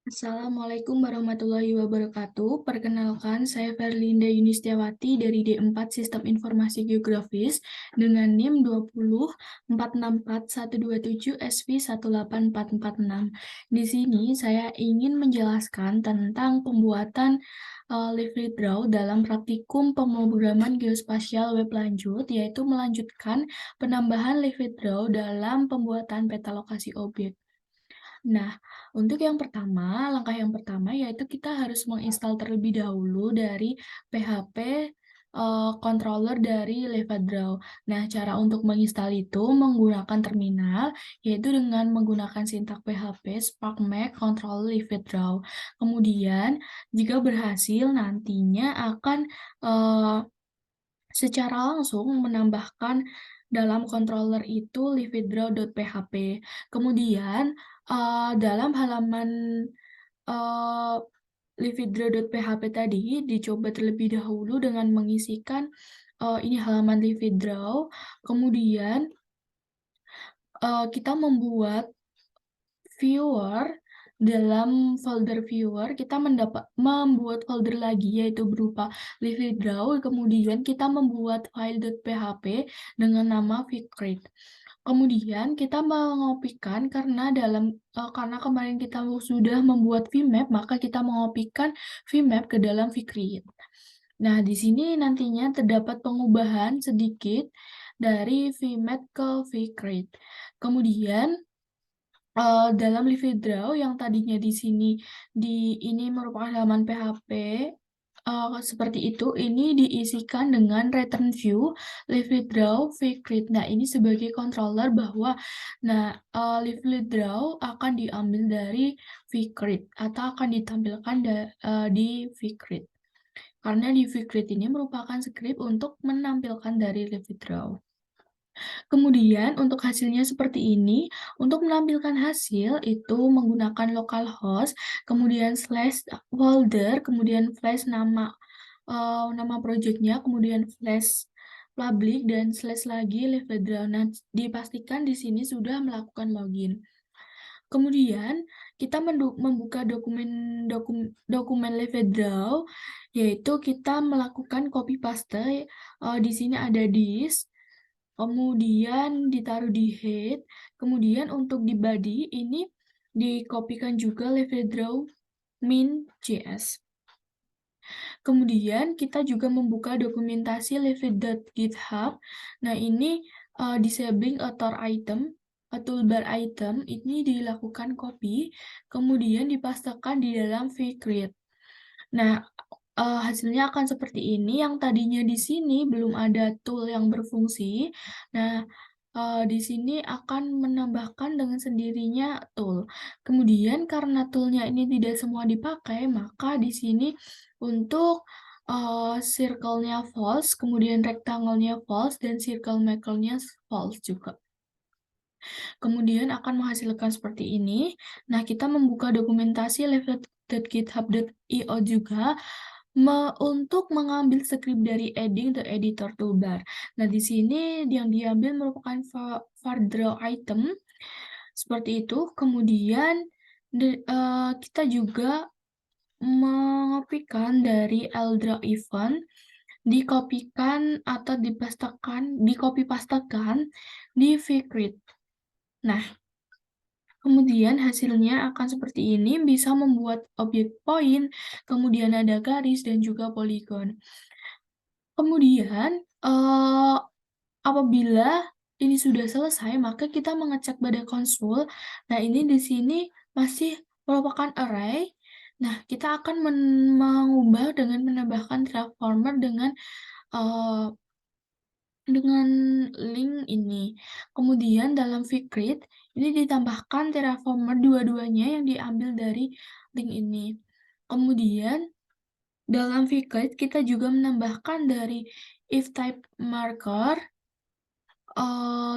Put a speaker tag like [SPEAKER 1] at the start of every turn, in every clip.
[SPEAKER 1] Assalamualaikum warahmatullahi wabarakatuh. Perkenalkan, saya Verlinda Yunistiawati dari D4 Sistem Informasi Geografis dengan NIM 20464127 SV18446. Di sini saya ingin menjelaskan tentang pembuatan live lead draw dalam praktikum pemrograman geospasial web lanjut, yaitu melanjutkan penambahan live lead draw dalam pembuatan peta lokasi objek. Nah, untuk langkah yang pertama yaitu kita harus menginstal terlebih dahulu dari PHP controller dari Levadraw. Nah, cara untuk menginstal itu menggunakan terminal, yaitu dengan menggunakan sintak PHP Spark Mac Control Levadraw. Kemudian, jika berhasil, nantinya akan secara langsung menambahkan dalam controller itu livedraw.php. Kemudian, dalam halaman uh, livedraw.php tadi dicoba terlebih dahulu dengan mengisikan ini halaman livedraw. Kemudian kita membuat viewer. Dalam folder viewer, kita membuat folder lagi, yaitu berupa livedraw, kemudian kita membuat file.php dengan nama vcreate. Kemudian kita mengopikan karena kemarin kita sudah membuat vmap, maka kita mengopikan vmap ke dalam vcreate. Nah, di sini nantinya terdapat pengubahan sedikit dari vmap ke vcreate. Kemudian dalam livedraw yang tadinya di sini ini merupakan halaman PHP seperti itu, ini diisikan dengan return view livedraw vcreate. Nah, ini sebagai controller bahwa livedraw akan diambil dari vcreate atau akan ditampilkan di vcreate. Karena di vcreate ini merupakan script untuk menampilkan dari livedraw. Kemudian untuk hasilnya seperti ini, untuk menampilkan hasil itu menggunakan localhost, kemudian slash folder, kemudian slash nama projectnya, kemudian slash public, dan slash lagi livedraw. Nah, dipastikan di sini sudah melakukan login. Kemudian kita membuka dokumen livedraw, yaitu kita melakukan copy paste. Di sini ada this. Kemudian ditaruh di head, kemudian untuk di body ini dikopikan juga livedraw min.js. Kemudian kita juga membuka dokumentasi live.github. Nah, ini disabling author item, toolbar item, ini dilakukan copy, kemudian dipastekan di dalam vcreate. Nah, hasilnya akan seperti ini, yang tadinya di sini belum ada tool yang berfungsi. Nah, di sini akan menambahkan dengan sendirinya tool. Kemudian karena toolnya ini tidak semua dipakai, maka di sini untuk circle-nya false, kemudian rectangle-nya false, dan circle maker-nya false juga. Kemudian akan menghasilkan seperti ini. Nah, kita membuka dokumentasi live.github.io juga untuk mengambil script dari adding the editor toolbar. Nah, di sini yang diambil merupakan draw item seperti itu. Kemudian kita juga mengopikan dari ldraw event, dikopikan atau dikopi-pastekan di vcreate. Nah, kemudian hasilnya akan seperti ini, bisa membuat objek point, kemudian ada garis, dan juga poligon. Kemudian, apabila ini sudah selesai, maka kita mengecek pada konsol. Nah, ini di sini masih merupakan array. Nah, kita akan mengubah dengan menambahkan transformer dengan link ini. Kemudian dalam vcreate, ini ditambahkan transformer dua-duanya yang diambil dari link ini. Kemudian dalam vcreate kita juga menambahkan dari if type marker,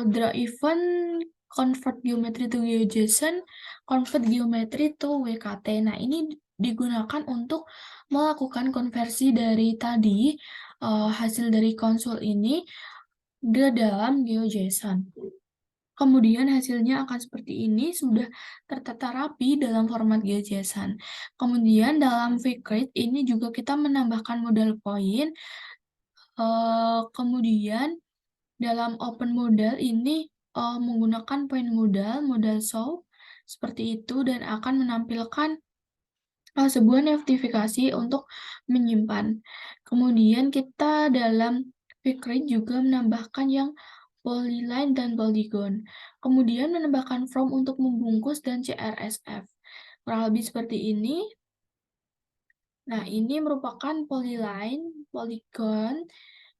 [SPEAKER 1] draw event, convert geometry to GeoJSON, convert geometry to WKT. Nah, ini digunakan untuk melakukan konversi dari tadi hasil dari konsol ini ke dalam GeoJSON. Kemudian hasilnya akan seperti ini, sudah tertata rapi dalam format JSON. Kemudian dalam Vicrit ini juga kita menambahkan modal poin. Kemudian dalam open modal ini menggunakan poin modal show seperti itu, dan akan menampilkan sebuah notifikasi untuk menyimpan. Kemudian kita dalam Vicrit juga menambahkan yang polyline dan polygon. Kemudian menambahkan from untuk membungkus dan CRSF. Kurang lebih seperti ini. Nah, ini merupakan polyline, polygon,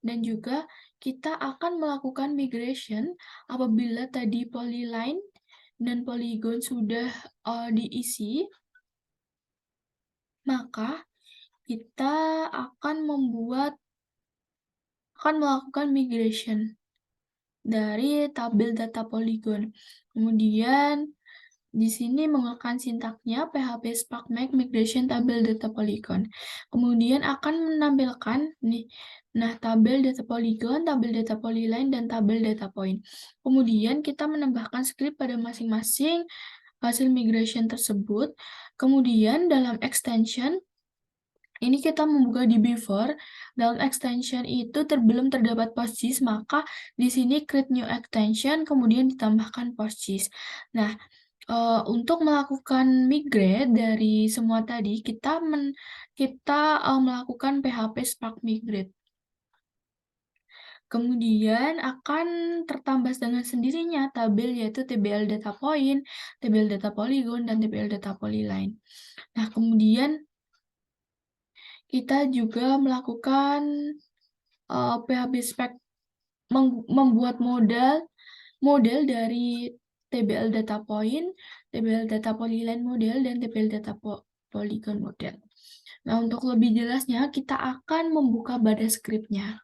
[SPEAKER 1] dan juga kita akan melakukan migration apabila tadi polyline dan polygon sudah diisi, maka kita akan melakukan migration dari tabel data polygon. Kemudian di sini menggunakan sintaknya PHP Spark Make Migration Tabel Data Polygon. Kemudian akan menampilkan nih, nah tabel data polygon, tabel data polyline, dan tabel data point. Kemudian kita menambahkan script pada masing-masing hasil migration tersebut. Kemudian dalam extension ini kita membuka di Beaver. Dalam extension itu belum terdapat PostGIS, maka di sini create new extension, kemudian ditambahkan PostGIS. Nah, untuk melakukan migrate dari semua tadi, kita melakukan PHP Spark Migrate. Kemudian akan tertambah dengan sendirinya tabel, yaitu TBL data point, TBL data polygon, dan TBL data polyline. Nah, kemudian kita juga melakukan PHP Spec, membuat model dari TBL data point, TBL data polyline model, dan TBL data polygon model. Nah, untuk lebih jelasnya, kita akan membuka body script-nya.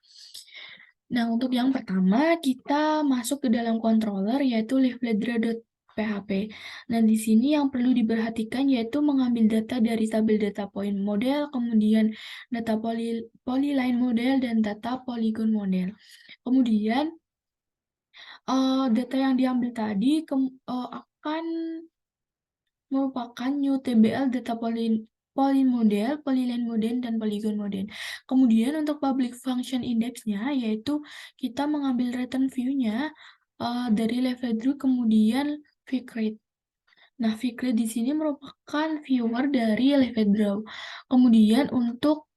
[SPEAKER 1] Nah, untuk yang pertama, kita masuk ke dalam controller, yaitu liveledra.php. Nah, di sini yang perlu diperhatikan yaitu mengambil data dari tabel data point model, kemudian data polyline model, dan data polygon model. Kemudian, data yang diambil tadi akan merupakan new TBL data polyline model, polyline model, dan polygon model. Kemudian untuk public function index-nya, yaitu kita mengambil return view-nya dari Levedru, kemudian Vicrit. Nah, Vicrit di sini merupakan viewer dari Levedru. Kemudian untuk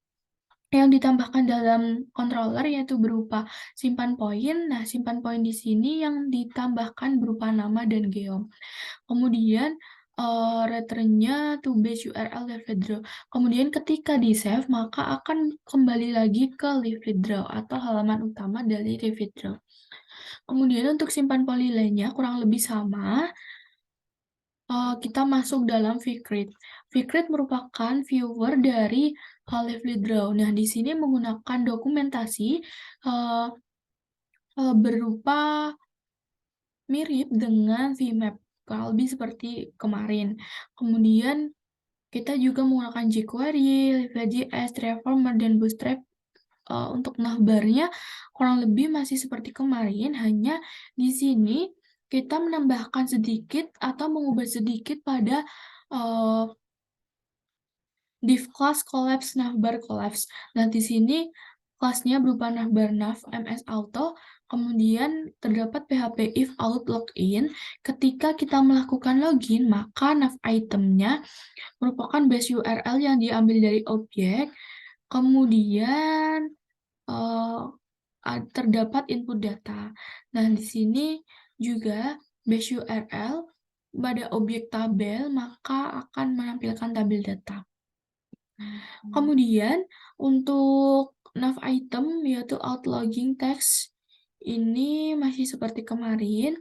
[SPEAKER 1] yang ditambahkan dalam controller yaitu berupa simpan poin. Nah, simpan poin di sini yang ditambahkan berupa nama dan geom. Kemudian return-nya to base URL Levedra. Kemudian ketika di-save, maka akan kembali lagi ke Levedra atau halaman utama dari Levedra. Kemudian untuk simpan polyline-nya kurang lebih sama. Kita masuk dalam Vicrit. Vicrit merupakan viewer dari Levedra. Nah, di sini menggunakan dokumentasi berupa mirip dengan VMap, kurang lebih seperti kemarin. Kemudian kita juga menggunakan jQuery, Live.js, Transformer, dan Bootstrap. Untuk navbarnya kurang lebih masih seperti kemarin, hanya di sini kita menambahkan sedikit atau mengubah sedikit pada div class collapse navbar collapse. Nah, di sini kelasnya berupa navbar nav ms auto, kemudian terdapat PHP if out login. Ketika kita melakukan login, maka nav itemnya merupakan base URL yang diambil dari objek, kemudian terdapat input data. Nah, di sini juga base URL pada objek tabel, maka akan menampilkan tabel data. Kemudian untuk nav item yaitu outlogging text ini masih seperti kemarin.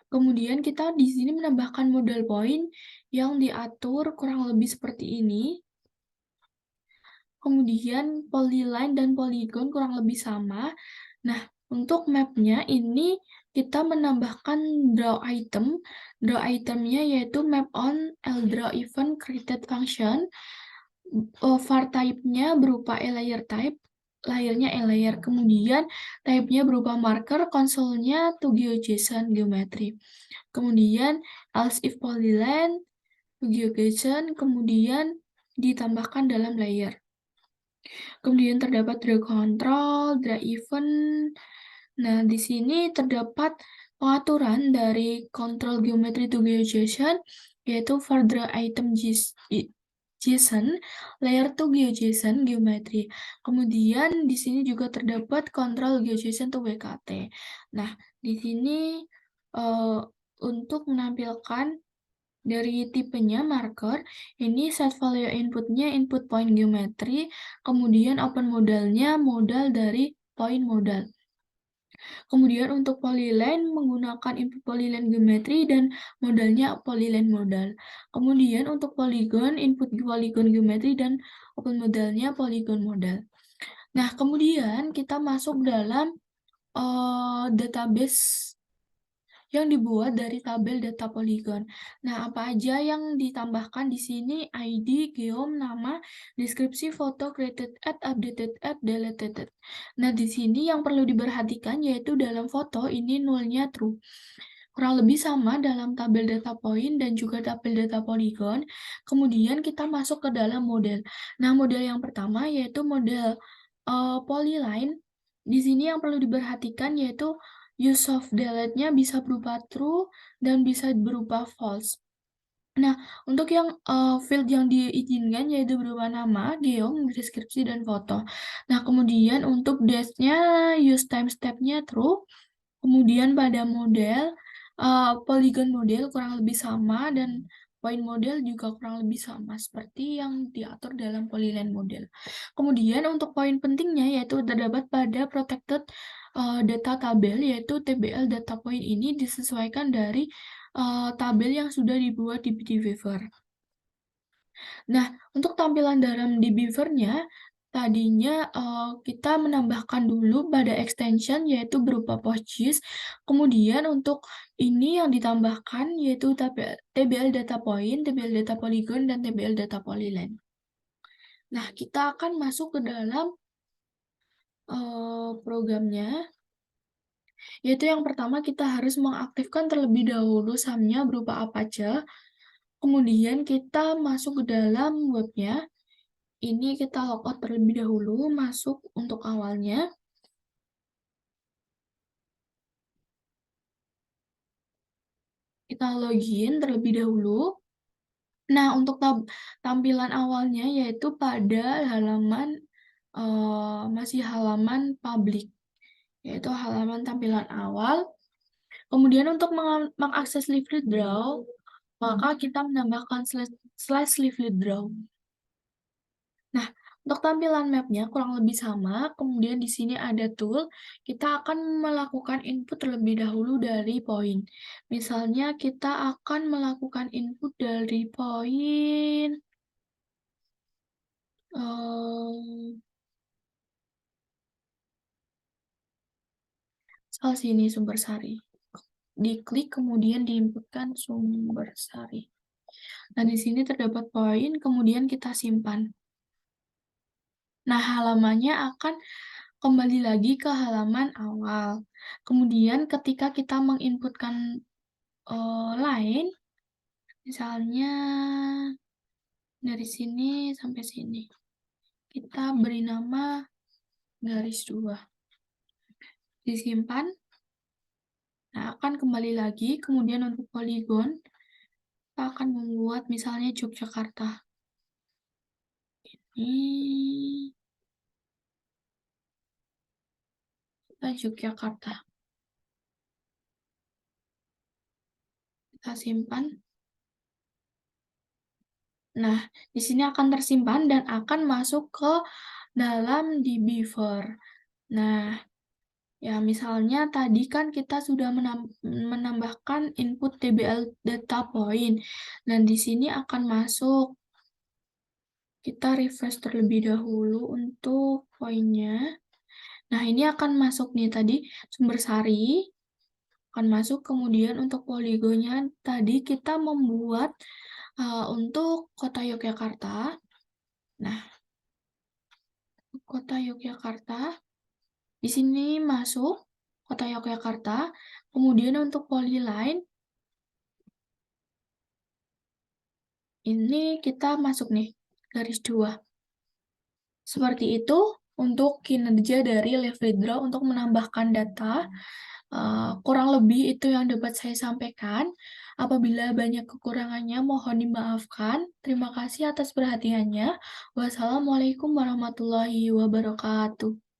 [SPEAKER 1] Kemudian kita di sini menambahkan modal point yang diatur kurang lebih seperti ini. Kemudian polyline dan polygon kurang lebih sama. Nah, untuk map-nya ini kita menambahkan draw item. Draw item-nya yaitu map on ldraw event created function. Var type-nya berupa layer type. layernya layer. Kemudian type-nya berupa marker, konsolnya to GeoJSON geometry. Kemudian else if polyline to GeoJSON, kemudian ditambahkan dalam layer. Kemudian terdapat draw control, draw event. Nah, di sini terdapat pengaturan dari control geometry to GeoJSON, yaitu for draw item JSON, layer to GeoJSON geometry. Kemudian di sini juga terdapat control GeoJSON to WKT. Nah, di sini untuk menampilkan dari tipenya marker, ini set value inputnya input point geometry, kemudian open modalnya modal dari point modal. Kemudian untuk polyline menggunakan input polyline geometry dan modalnya polyline modal. Kemudian untuk polygon, input polygon geometry dan open modalnya polygon modal. Nah, kemudian kita masuk dalam database yang dibuat dari tabel data poligon. Nah, apa aja yang ditambahkan di sini? ID, geom, nama, deskripsi, foto, created at, updated at, deleted at. Nah, di sini yang perlu diperhatikan yaitu dalam foto ini nulnya true. Kurang lebih sama dalam tabel data point dan juga tabel data polygon. Kemudian kita masuk ke dalam model. Nah, model yang pertama yaitu model polyline. Di sini yang perlu diperhatikan yaitu use of delete-nya bisa berupa true dan bisa berupa false. Nah, untuk yang field yang diizinkan yaitu berupa nama, geom, deskripsi, dan foto. Nah, kemudian untuk dash-nya use time step-nya true. Kemudian pada model, polygon model kurang lebih sama dan point model juga kurang lebih sama seperti yang diatur dalam polyline model. Kemudian untuk poin pentingnya yaitu terdapat pada protected data tabel yaitu TBL data point ini disesuaikan dari tabel yang sudah dibuat di Beaver. Nah, untuk tampilan dalam di Beaver-nya, tadinya kita menambahkan dulu pada extension yaitu berupa PostGIS. Kemudian untuk ini yang ditambahkan yaitu TBL data point, TBL data polygon, dan TBL data polyline. Nah, kita akan masuk ke dalam programnya. Yaitu yang pertama kita harus mengaktifkan terlebih dahulu SAM-nya berupa Apache. Kemudian kita masuk ke dalam webnya. Ini kita logout terlebih dahulu, masuk untuk awalnya. Kita login terlebih dahulu. Nah, untuk tampilan awalnya yaitu pada halaman, masih halaman publik. Yaitu halaman tampilan awal. Kemudian untuk mengakses Lively Draw, maka kita menambahkan slash Lively Draw. Nah, untuk tampilan mapnya kurang lebih sama, kemudian di sini ada tool, kita akan melakukan input terlebih dahulu dari poin. Misalnya kita akan melakukan input dari poin sini sumber sari. Diklik kemudian diinputkan sumber sari. Nah, di sini terdapat poin, kemudian kita simpan. Nah, halamannya akan kembali lagi ke halaman awal. Kemudian ketika kita menginputkan line, misalnya dari sini sampai sini, kita beri nama garis 2. Disimpan. Nah, akan kembali lagi. Kemudian untuk poligon, kita akan membuat misalnya Yogyakarta. Ini Yogyakarta. Kita simpan. Nah, di sini akan tersimpan dan akan masuk ke dalam di Beaver. Nah, ya misalnya tadi kan kita sudah menambahkan input TBL data point. Dan di sini akan masuk. Kita refresh terlebih dahulu untuk poinnya. Nah, ini akan masuk nih tadi sumber sari. Akan masuk, kemudian untuk poligonnya tadi kita membuat untuk kota Yogyakarta. Nah, Kota Yogyakarta. Di sini masuk Kota Yogyakarta. Kemudian untuk polyline, ini kita masuk nih, garis 2. Seperti itu untuk kinerja dari Levedra untuk menambahkan data. Kurang lebih itu yang dapat saya sampaikan. Apabila banyak kekurangannya, mohon dimaafkan. Terima kasih atas perhatiannya. Wassalamualaikum warahmatullahi wabarakatuh.